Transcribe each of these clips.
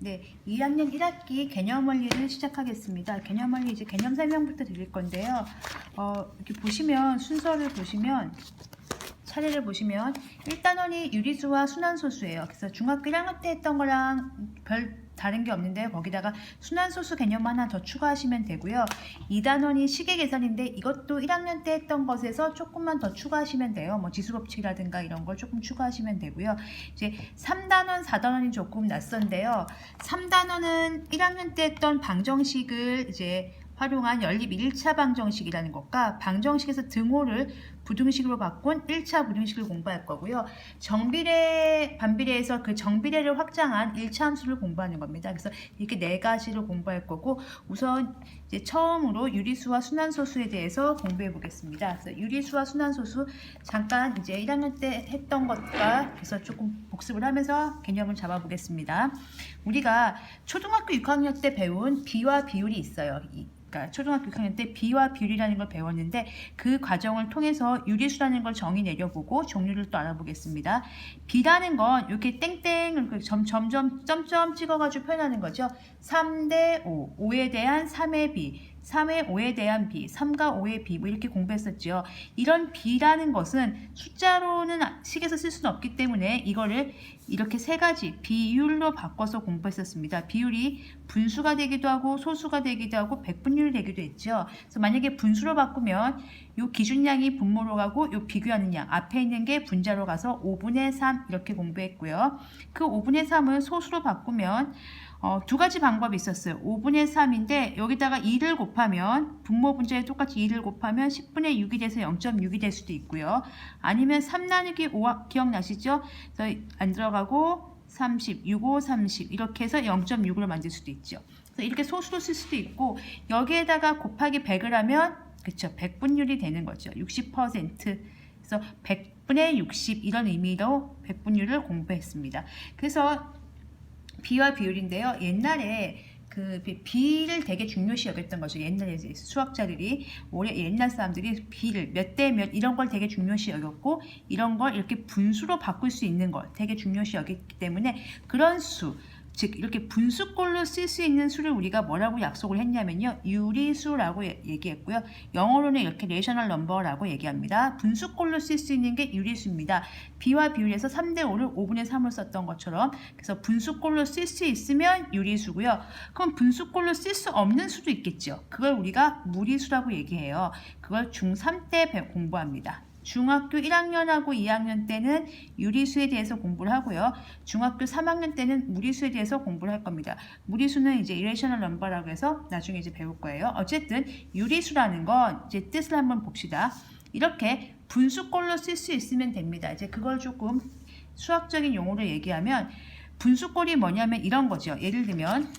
네, 2학년 1학기 개념 원리를 시작하겠습니다. 개념 원리 이제 개념 설명부터 드릴 건데요. 이렇게 보시면 순서를 보시면 차례를 보시면 1단원이 유리수와 순환소수예요. 그래서 중학교 1학년 때 했던 거랑 별 다른 게 없는데 거기다가 순환소수 개념 하나 더 추가하시면 되고요. 2단원이 시계 계산인데 이것도 1학년 때 했던 것에서 조금만 더 추가하시면 돼요. 뭐 지수법칙이라든가 이런 걸 조금 추가하시면 되고요. 이제 3단원, 4단원이 조금 낯선데요. 3단원은 1학년 때 했던 방정식을 이제 활용한 연립 1차 방정식이라는 것과 방정식에서 등호를 부등식으로 바꾼 1차 부등식을 공부할 거고요. 정비례, 반비례에서 그 정비례를 확장한 1차 함수를 공부하는 겁니다. 그래서 이렇게 네 가지를 공부할 거고 우선 이제 처음으로 유리수와 순환소수에 대해서 공부해 보겠습니다. 그래서 유리수와 순환소수 잠깐 이제 1학년 때 했던 것과 그래서 조금 복습을 하면서 개념을 잡아 보겠습니다. 우리가 초등학교 6학년 때 배운 비와 비율이 있어요. 그러니까 초등학교 6학년 때 비와 비율이라는 걸 배웠는데 그 과정을 통해서 유리수라는 걸 정의 내려보고 종류를 또 알아보겠습니다. 비라는 건 이렇게 땡땡 이렇게 점점 점점 찍어가지고 표현하는 거죠. 3대 5, 5에 대한 3의 비, 3의 5에 대한 비, 3과 5의 비, 뭐 이렇게 공부했었죠. 이런 비라는 것은 숫자로는 식에서 쓸 수는 없기 때문에 이거를 이렇게 세 가지 비율로 바꿔서 공부했었습니다. 비율이 분수가 되기도 하고 소수가 되기도 하고 백분율이 되기도 했죠. 그래서 만약에 분수로 바꾸면 요 기준량이 분모로 가고 요 비교하는 양 앞에 있는 게 분자로 가서 5분의 3 이렇게 공부했고요. 그 5분의 3을 소수로 바꾸면 두 가지 방법이 있었어요. 5분의 3인데 여기다가 2를 곱하면 분모 분자에 똑같이 2를 곱하면 10분의 6이 돼서 0.6이 될 수도 있고요. 아니면 3 나누기 5 기억나시죠? 그래서 안 들어가고 30, 6, 5, 30 이렇게 해서 0.6으로 만들 수도 있죠. 그래서 이렇게 소수로 쓸 수도 있고 여기에다가 곱하기 100을 하면 그쵸 100분율이 되는 거죠. 60% 그래서 100분의 60 이런 의미로 100분율을 공부했습니다. 그래서 비와 비율인데요. 옛날에 그 비를 되게 중요시 여겼던 거죠. 옛날에 수학자들이 옛날 사람들이 비를 몇 대 몇 이런 걸 되게 중요시 여겼고 이런 걸 이렇게 분수로 바꿀 수 있는 걸 되게 중요시 여겼기 때문에 그런 수 즉 이렇게 분수꼴로 쓸 수 있는 수를 우리가 뭐라고 약속을 했냐면요. 유리수라고 얘기했고요. 영어로는 이렇게 레이셔널 넘버라고 얘기합니다. 분수꼴로 쓸 수 있는 게 유리수입니다. 비와 비율에서 3대 5를 5분의 3을 썼던 것처럼 그래서 분수꼴로 쓸 수 있으면 유리수고요. 그럼 분수꼴로 쓸 수 없는 수도 있겠죠. 그걸 우리가 무리수라고 얘기해요. 그걸 중3 때 공부합니다. 중학교 1학년하고 2학년 때는 유리수에 대해서 공부를 하고요. 중학교 3학년 때는 무리수에 대해서 공부를 할 겁니다. 무리수는 이제 irrational number라고 해서 나중에 이제 배울 거예요. 어쨌든 유리수라는 건 이제 뜻을 한번 봅시다. 이렇게 분수꼴로 쓸 수 있으면 됩니다. 이제 그걸 조금 수학적인 용어로 얘기하면 분수꼴이 뭐냐면 이런 거죠. 예를 들면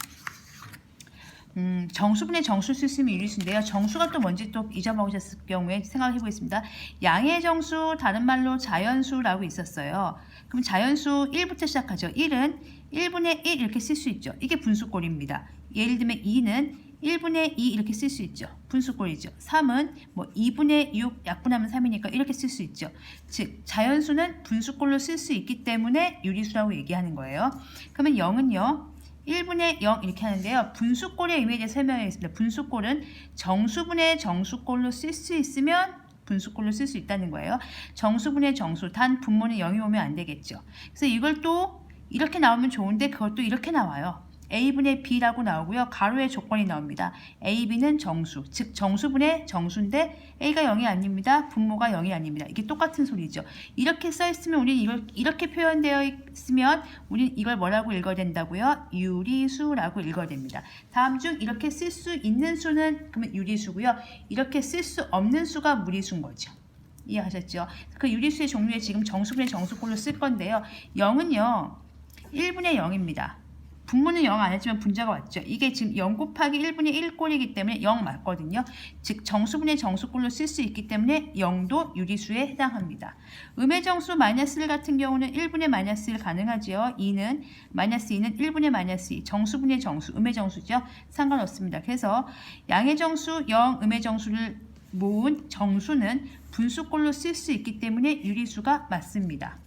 정수분의 정수를 쓸 수 있는 유리수인데요. 정수가 또 뭔지 또 잊어먹으셨을 경우에 생각해 보겠습니다. 양의 정수, 다른 말로 자연수라고 있었어요. 그럼 자연수 1부터 시작하죠. 1은 1분의 1 이렇게 쓸 수 있죠. 이게 분수꼴입니다. 예를 들면 2는 1분의 2 이렇게 쓸 수 있죠. 분수꼴이죠. 3은 뭐 2분의 6 약분하면 3이니까 이렇게 쓸 수 있죠. 즉 자연수는 분수꼴로 쓸 수 있기 때문에 유리수라고 얘기하는 거예요. 그러면 0은요. 1분의 0 이렇게 하는데요. 분수꼴의 의미에 대해 설명하겠습니다. 분수꼴은 정수분의 정수꼴로 쓸 수 있으면 분수꼴로 쓸 수 있다는 거예요. 정수분의 정수, 단 분모는 0이 오면 안 되겠죠. 그래서 이걸 또 이렇게 나오면 좋은데 그것도 이렇게 나와요. A분의 B라고 나오고요. 가로의 조건이 나옵니다. A, B는 정수, 즉 정수분의 정수인데 A가 0이 아닙니다. 분모가 0이 아닙니다. 이게 똑같은 소리죠. 이렇게 써있으면 우리는 이걸 이렇게 표현되어 있으면 우리는 이걸 뭐라고 읽어야 된다고요? 유리수라고 읽어야 됩니다. 다음 중 이렇게 쓸 수 있는 수는 그러면 유리수고요. 이렇게 쓸 수 없는 수가 무리수인 거죠. 이해하셨죠? 그 유리수의 종류에 지금 정수분의 정수꼴로 쓸 건데요. 0은요. 1분의 0입니다. 분모는 0 안 했지만 분자가 왔죠. 이게 지금 0 곱하기 1분의 1꼴이기 때문에 0 맞거든요. 즉 정수분의 정수꼴로 쓸 수 있기 때문에 0도 유리수에 해당합니다. 음의 정수 마이너스 1 같은 경우는 1분의 마이너스 1 가능하지요. 2는 마이너스 2는 1분의 마이너스 2 정수분의 정수 음의 정수죠. 상관없습니다. 그래서 양의 정수 0 음의 정수를 모은 정수는 분수꼴로 쓸 수 있기 때문에 유리수가 맞습니다.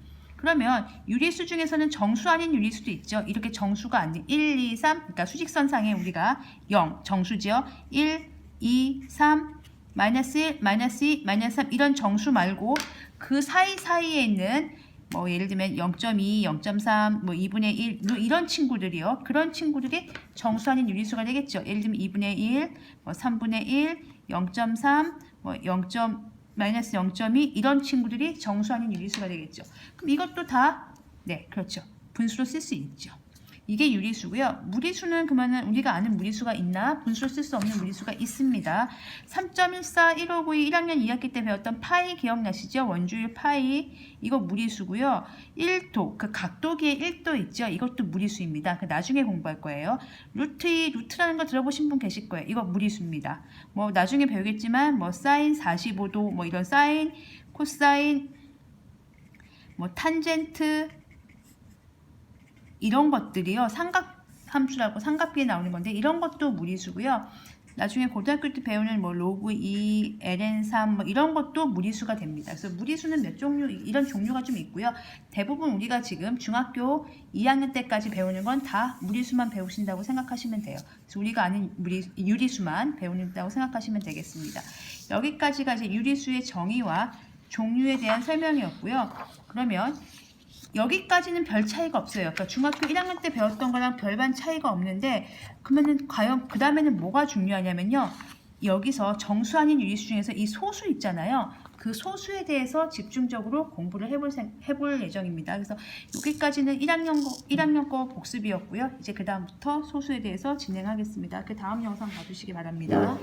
그러면 유리수 중에서는 정수 아닌 유리수도 있죠. 이렇게 정수가 아닌 1, 2, 3 그러니까 수직선상에 우리가 0 정수죠. 1, 2, 3 마이너스 1, 마이너스 2, 마이너스 3 이런 정수 말고 그 사이사이에 있는 뭐 예를 들면 0.2, 0.3, 뭐 2분의 1 이런 친구들이요. 그런 친구들이 정수 아닌 유리수가 되겠죠. 예를 들면 2분의 1, 뭐 3분의 1, 0.3, 뭐 0. 마이너스 0.2 이런 친구들이 정수 아닌 유리수가 되겠죠. 그럼 이것도 다 네, 그렇죠. 분수로 쓸 수 있죠. 이게 유리수고요. 무리수는 그러면은 우리가 아는 무리수가 있나? 분수로 쓸 수 없는 무리수가 있습니다. 3.14, 1592 1학년 2학기 때 배웠던 파이 기억나시죠? 원주율 파이 이거 무리수고요. 1도 그 각도기의 1도 있죠? 이것도 무리수입니다. 그 나중에 공부할 거예요. 루트라는 거 들어보신 분 계실 거예요. 이거 무리수입니다. 뭐 나중에 배우겠지만 뭐 사인 45도 뭐 이런 사인, 코사인, 뭐 탄젠트 이런 것들이요. 삼각함수라고 삼각비에 나오는 건데 이런 것도 무리수고요. 나중에 고등학교 때 배우는 뭐 로그 2, ln3 뭐 이런 것도 무리수가 됩니다. 그래서 무리수는 몇 종류 이런 종류가 좀 있고요. 대부분 우리가 지금 중학교 2학년 때까지 배우는 건 다 무리수만 배우신다고 생각하시면 돼요. 그래서 우리가 아는 유리수만 배우는다고 생각하시면 되겠습니다. 여기까지가 이제 유리수의 정의와 종류에 대한 설명이었고요. 그러면 여기까지는 별 차이가 없어요. 그러니까 중학교 1학년 때 배웠던 거랑 별반 차이가 없는데 그러면은 과연 그 다음에는 뭐가 중요하냐면요. 여기서 정수 아닌 유리수 중에서 이 소수 있잖아요. 그 소수에 대해서 집중적으로 공부를 해볼 예정입니다. 그래서 여기까지는 1학년 거 복습이었고요. 이제 그 다음부터 소수에 대해서 진행하겠습니다. 그 다음 영상 봐주시기 바랍니다.